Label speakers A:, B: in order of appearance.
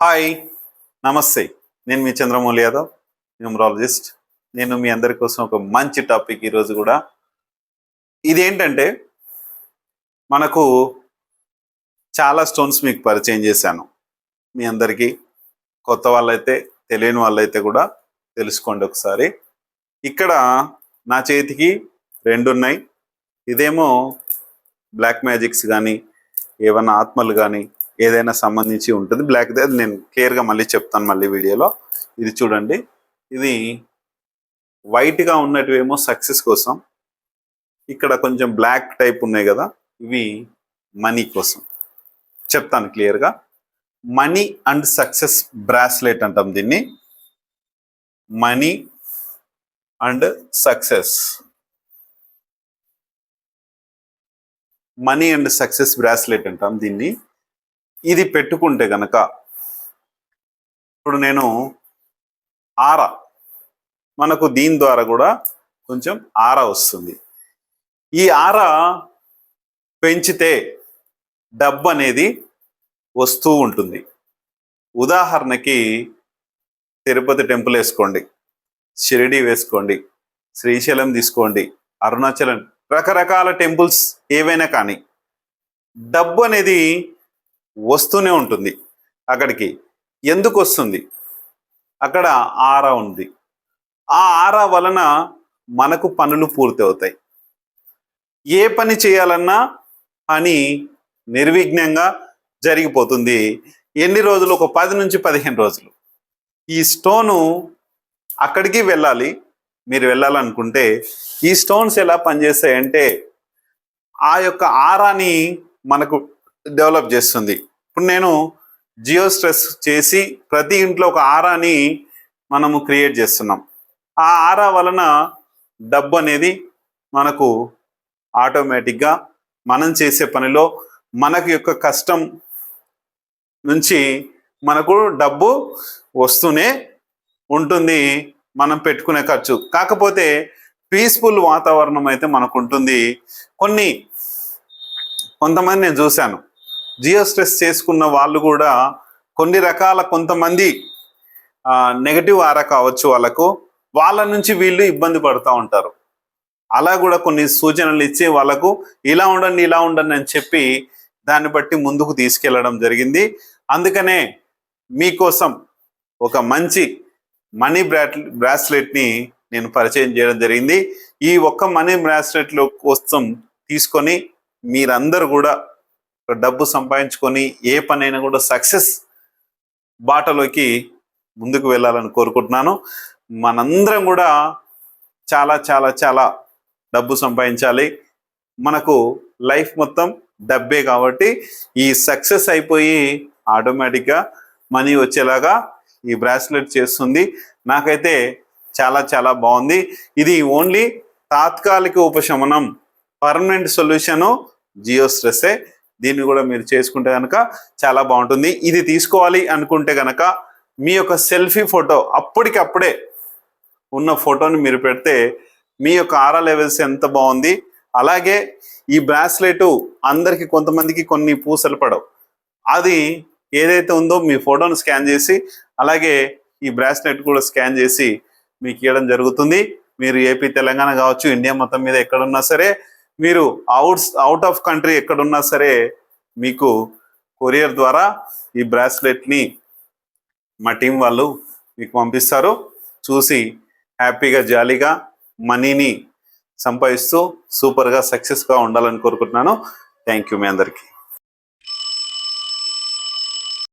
A: Hi, నమస్తే. నేను మీ Chandramouli Yadav, numerologist. నేను మీ అందరి కోసం ఒక మంచి టాపిక్ ఈరోజు కూడా. ఇదేంటంటే మనకు చాలా స్టోన్స్ మీకు పరిచయం చేశాను మీ అందరికీ. కొత్త వాళ్ళైతే, తెలియని వాళ్ళైతే కూడా తెలుసుకోండి ఒకసారి. ఇక్కడ నా చేతికి రెండు ఉన్నాయి. ఇదేమో బ్లాక్ మ్యాజిక్స్ కానీ ఏమైనా ఆత్మలు కానీ ఏదైనా సంబంధించి ఉంటుంది. బ్లాక్ అది నేను క్లియర్గా మళ్ళీ చెప్తాను మళ్ళీ వీడియోలో. ఇది చూడండి, ఇది వైట్గా ఉన్నటివేమో సక్సెస్ కోసం, ఇక్కడ కొంచెం బ్లాక్ టైప్ ఉన్నాయి కదా, ఇవి మనీ కోసం. చెప్తాను క్లియర్గా. మనీ అండ్ సక్సెస్ బ్రాస్లెట్ అంటాం దీన్ని. Money and success, money and success bracelet అంటాం దీన్ని. ఇది పెట్టుకుంటే గనక ఇప్పుడు నేను ఆరా, మనకు దీని ద్వారా కూడా కొంచెం ఆరా వస్తుంది. ఈ ఆరా పెంచితే డబ్బు అనేది వస్తూ ఉంటుంది. ఉదాహరణకి తిరుపతి టెంపుల్ వేసుకోండి, షిరిడి వేసుకోండి, శ్రీశైలం తీసుకోండి, అరుణాచలం, రకరకాల టెంపుల్స్ ఏవైనా కానీ డబ్బు అనేది వస్తూనే ఉంటుంది. అక్కడికి ఎందుకు వస్తుంది? అక్కడ ఆరా ఉంది. ఆ ఆరా వలన మనకు పనులు పూర్తి అవుతాయి. ఏ పని చేయాలన్నా పని నిర్విఘ్నంగా జరిగిపోతుంది. ఎన్ని రోజులు? ఒక 10 నుంచి 15 రోజులు. ఈ స్టోను అక్కడికి వెళ్ళాలి. మీరు వెళ్ళాలనుకుంటే ఈ స్టోన్స్ ఎలా పనిచేస్తాయంటే ఆ యొక్క ఆరాని మనకు డెవలప్ చేస్తుంది. ఇప్పుడు నేను జియో స్ట్రెస్ చేసి ప్రతి ఇంట్లో ఒక ఆరాని మనము క్రియేట్ చేస్తున్నాం. ఆ ఆరా వలన డబ్బు అనేది మనకు ఆటోమేటిక్గా మనం చేసే పనిలో మనకు యొక్క కష్టం నుంచి మనకు డబ్బు వస్తూనే ఉంటుంది. మనం పెట్టుకునే ఖర్చు కాకపోతే పీస్ఫుల్ వాతావరణం అయితే మనకు ఉంటుంది. కొంతమంది నేను చూశాను, జియో స్ట్రెస్ చేసుకున్న వాళ్ళు కూడా కొన్ని రకాల, కొంతమంది నెగటివ్ ఆరా కావచ్చు వాళ్ళ నుంచి వీళ్ళు ఇబ్బంది పడుతూ ఉంటారు. అలా కూడా కొన్ని సూచనలు ఇచ్చి వాళ్ళకు ఇలా ఉండండి ఇలా ఉండండి అని చెప్పి దాన్ని బట్టి ముందుకు తీసుకెళ్లడం జరిగింది. అందుకనే మీకోసం ఒక మంచి మనీ బ్రాస్లెట్ని నేను పరిచయం చేయడం జరిగింది. ఈ ఒక్క మనీ బ్రాస్లెట్లో కోసం తీసుకొని మీరందరూ కూడా డబ్బు సంపాదించుకొని ఏ పనైనా కూడా సక్సెస్ బాటలోకి ముందుకు వెళ్ళాలని కోరుకుంటున్నాను. మనందరం కూడా చాలా చాలా చాలా డబ్బు సంపాదించాలి. మనకు లైఫ్ మొత్తం డబ్బే కాబట్టి ఈ సక్సెస్ అయిపోయి ఆటోమేటిక్గా మనీ వచ్చేలాగా ఈ బ్రాస్లెట్ చేస్తుంది. నాకైతే చాలా చాలా బాగుంది. ఇది ఓన్లీ తాత్కాలిక ఉపశమనం, పర్మనెంట్ సొల్యూషను జియో స్ట్రెస్సే. దీన్ని కూడా మీరు చేసుకుంటే కనుక చాలా బాగుంటుంది. ఇది తీసుకోవాలి అనుకుంటే కనుక మీ యొక్క సెల్ఫీ ఫోటో, అప్పటికప్పుడే ఉన్న ఫోటోని మీరు పెడితే మీ యొక్క ఆరా లెవెల్స్ ఎంత బాగుంది. అలాగే ఈ బ్రాస్లెట్ అందరికి, కొంతమందికి కొన్ని పూసలు పడవు. అది ఏదైతే ఉందో మీ ఫోటోను స్కాన్ చేసి అలాగే ఈ బ్రాస్లెట్ కూడా స్కాన్ చేసి మీకు ఇవ్వడం జరుగుతుంది. మీరు ఏపీ, తెలంగాణ కావచ్చు, ఇండియా మొత్తం మీద ఎక్కడున్నా సరే, మీరు అవుట్ ఆఫ్ కంట్రీ ఎక్కడున్నా సరే మీకు కొరియర్ ద్వారా ఈ బ్రాస్లెట్ని మా టీం వాళ్ళు మీకు పంపిస్తారు. చూసి హ్యాపీగా, జాలీగా మనీని సంపాదిస్తూ సూపర్గా సక్సెస్గా ఉండాలని కోరుకుంటున్నాను. థ్యాంక్ యూ మీ అందరికీ.